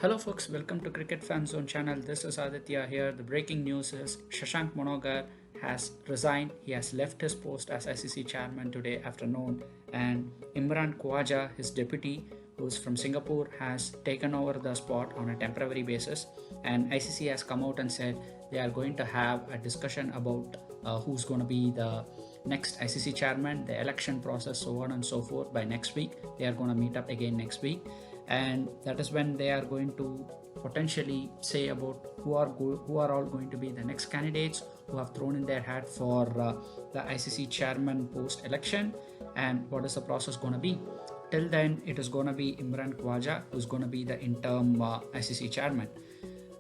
Hello folks, welcome to Cricket Fan Zone channel. This is Aditya here. The breaking news is Shashank Manogar has resigned. He has left his post as ICC chairman today afternoon, and Imran Khawaja, his deputy, who's from Singapore, has taken over the spot on a temporary basis. And ICC has come out and said they are going to have a discussion about who's going to be the next ICC chairman, the election process, so on and so forth by next week. They are going to meet up again next week, and that is when they are going to potentially say about who are all going to be the next candidates who have thrown in their hat for the ICC chairman post election, and what is the process going to be. Till then, it is going to be Imran Khawaja who's going to be the interim ICC chairman,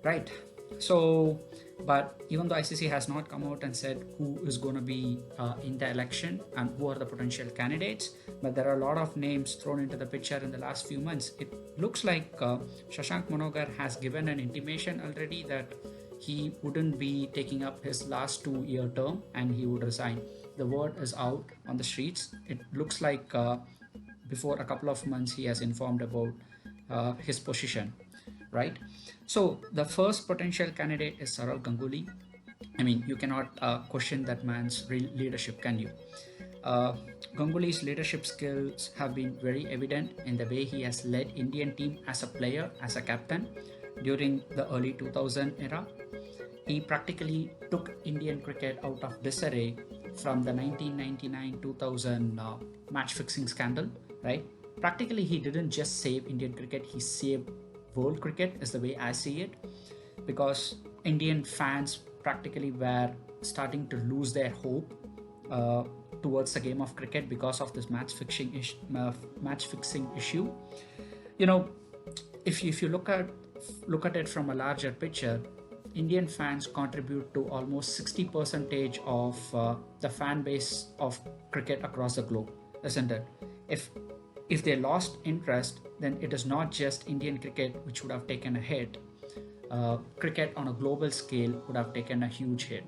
right? So, but even though ICC has not come out and said who is going to be in the election and who are the potential candidates, but there are a lot of names thrown into the picture in the last few months. It looks like Shashank Manogar has given an intimation already that he wouldn't be taking up his last 2-year term and he would resign. The word is out on the streets. It looks like before a couple of months he has informed about his position, right? So the first potential candidate is Saurav Ganguly. I mean, you cannot question that man's real leadership, can you? Uh, Ganguly's leadership skills have been very evident in the way he has led Indian team as a player, as a captain during the early 2000 era. He practically took Indian cricket out of disarray from the 1999-2000 match fixing scandal, right? Practically, he didn't just save Indian cricket, he saved world cricket, is the way I see it, because Indian fans practically were starting to lose their hope uh, towards the game of cricket because of this match fixing issue. You know, if you look at it from a larger picture, Indian fans contribute to almost 60% of the fan base of cricket across the globe, isn't it? If if they lost interest, then it is not just Indian cricket which would have taken a hit. Cricket on a global scale would have taken a huge hit.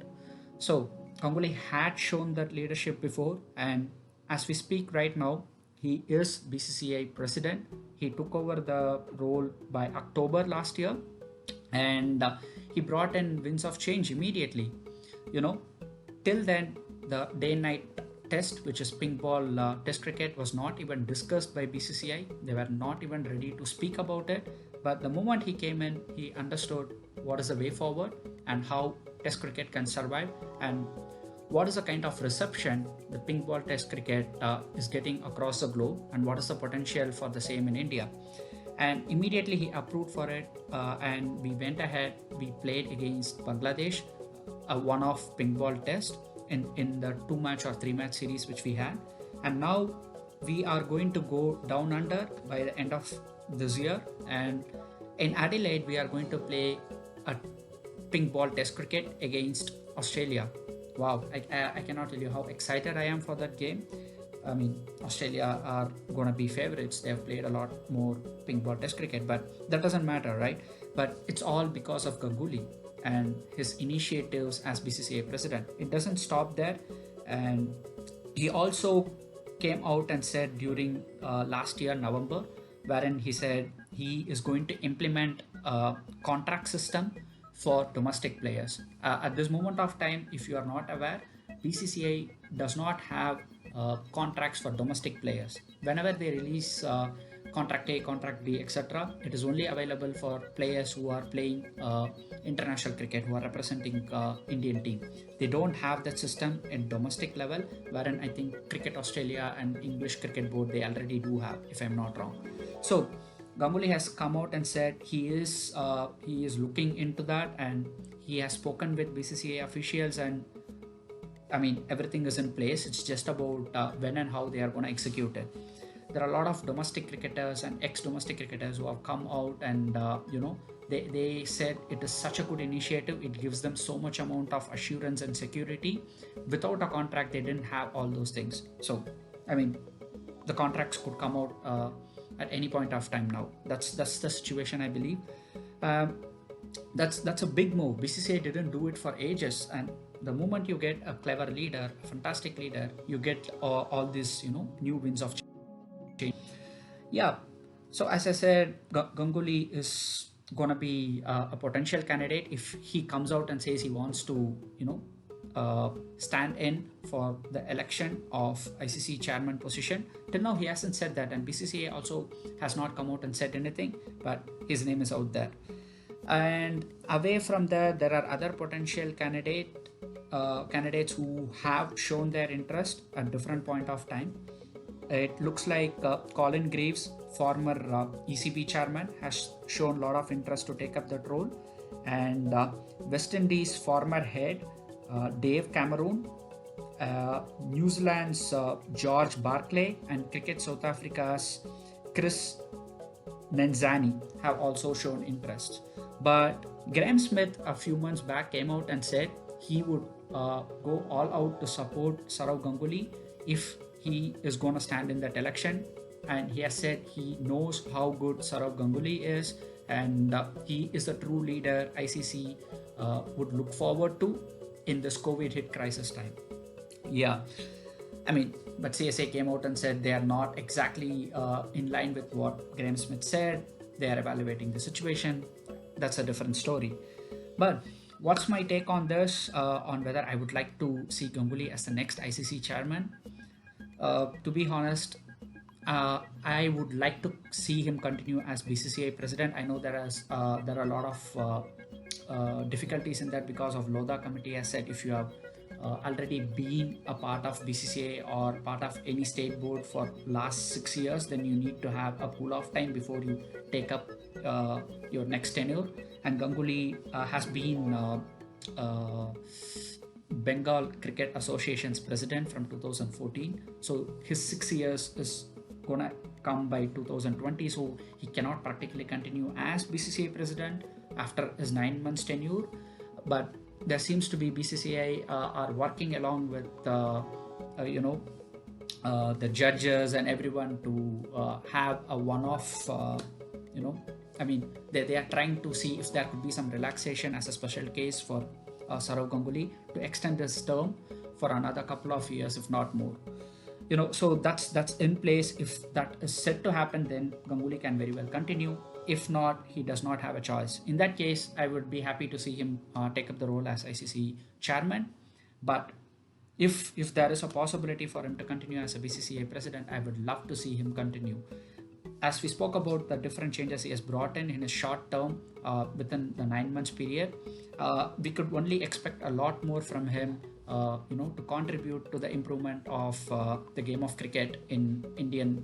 So Ganguly had shown that leadership before, and as we speak right now, he is BCCI president. He took over the role by October last year, and he brought in winds of change immediately. You know, till then, the day-night test, which is pink ball test cricket, was not even discussed by BCCI. They were not even ready to speak about it. But the moment he came in, he understood what is the way forward and how test cricket can survive, and what is the kind of reception the pink ball test cricket is getting across the globe, and what is the potential for the same in India. And immediately he approved for it, and we went ahead. We played against Bangladesh, a one-off pink ball test in the 2 match or 3 match series which we had, and now we are going to go down under by the end of this year, and in Adelaide we are going to play a pink ball test cricket against Australia. Wow, I cannot tell you how excited I am for that game. I mean, Australia are going to be favorites. They have played a lot more pink ball test cricket, but that doesn't matter, right? But it's all because of Ganguly and his initiatives as BCCI president. It doesn't stop there. And he also came out and said during last year, November, wherein he said he is going to implement a contract system for domestic players. At this moment of time, if you are not aware, BCCI does not have contracts for domestic players. Whenever they release contract A, contract B, etc., it is only available for players who are playing international cricket, who are representing Indian team. They don't have that system in domestic level, wherein I think Cricket Australia and English Cricket Board they already do have, if I'm not wrong. So Ganguly has come out and said he is looking into that, and he has spoken with BCCI officials, and I mean, everything is in place. It's just about when and how they are going to execute it. There are a lot of domestic cricketers and ex-domestic cricketers who have come out, and they said it is such a good initiative. It gives them so much amount of assurance and security. Without a contract, they didn't have all those things. So, I mean, the contracts could come out at any point of time now. That's the situation, I believe. Um, that's a big move. BCCI didn't do it for ages, and the moment you get a clever leader, a fantastic leader, you get all these new winds of change. Yeah. So as I said, Ganguly is gonna be a potential candidate if he comes out and says he wants to, stand in for the election of ICC chairman position. Till now, he hasn't said that, and BCCI also has not come out and said anything, but his name is out there. And away from that, there are other potential candidates who have shown their interest at different point of time. It looks like Colin Greaves, former ECB chairman, has shown a lot of interest to take up that role, and West Indies former head Dave Cameron, New Zealand's George Barclay, and Cricket South Africa's Chris Nenzani have also shown interest. But Graham Smith a few months back came out and said he would go all out to support Sourav Ganguly if he is going to stand in that election. And he has said he knows how good Sourav Ganguly is, and he is the true leader ICC would look forward to in this COVID hit crisis time. Yeah, I mean, but CSA came out and said they are not exactly in line with what Graham Smith said. They are evaluating the situation. That's a different story. But what's my take on this, on whether I would like to see Ganguly as the next ICC chairman? To be honest, I would like to see him continue as BCCI president. I know there are a lot of difficulties in that because of Lodha committee has said if you have already been a part of BCCI or part of any state board for last 6 years, then you need to have a cool off time before you take up your next tenure. And Ganguly has been Bengal Cricket Association's president from 2014. So his 6 years is gonna come by 2020. So he cannot practically continue as BCCI president after his 9 months tenure. But there seems to be BCCI are working along with the judges and everyone to have a one-off. They are trying to see if there could be some relaxation as a special case for Sourav Ganguly to extend his term for another couple of years, if not more. So that's in place. If that is set to happen, then Ganguly can very well continue. If not, he does not have a choice. In that case, I would be happy to see him take up the role as ICC chairman. But if there is a possibility for him to continue as a BCCI president, I would love to see him continue. As we spoke about the different changes he has brought in his short term within the 9 months period, we could only expect a lot more from him, to contribute to the improvement of the game of cricket in Indian,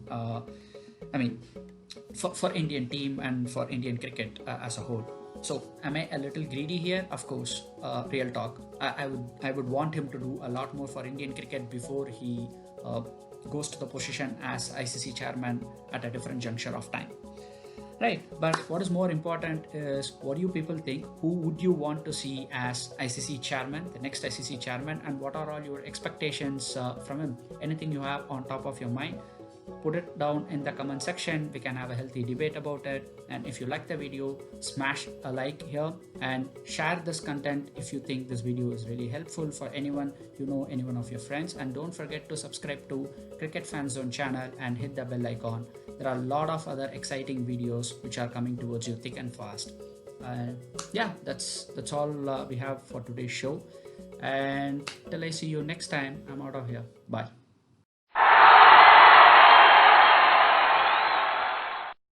for Indian team and for Indian cricket as a whole. So am I a little greedy here? Of course, real talk. I would want him to do a lot more for Indian cricket before he goes to the position as ICC chairman at a different juncture of time. Right, but what is more important is what do you people think? Who would you want to see as ICC chairman, the next ICC chairman, and what are all your expectations from him? Anything you have on top of your mind, put it down in the comment section. We can have a healthy debate about it. And if you like the video, smash a like here and share this content if you think this video is really helpful for anyone, any one of your friends. And don't forget to subscribe to Cricket Fan Zone channel and hit the bell icon. There are a lot of other exciting videos which are coming towards you thick and fast. That's all we have for today's show. And till I see you next time, I'm out of here. Bye.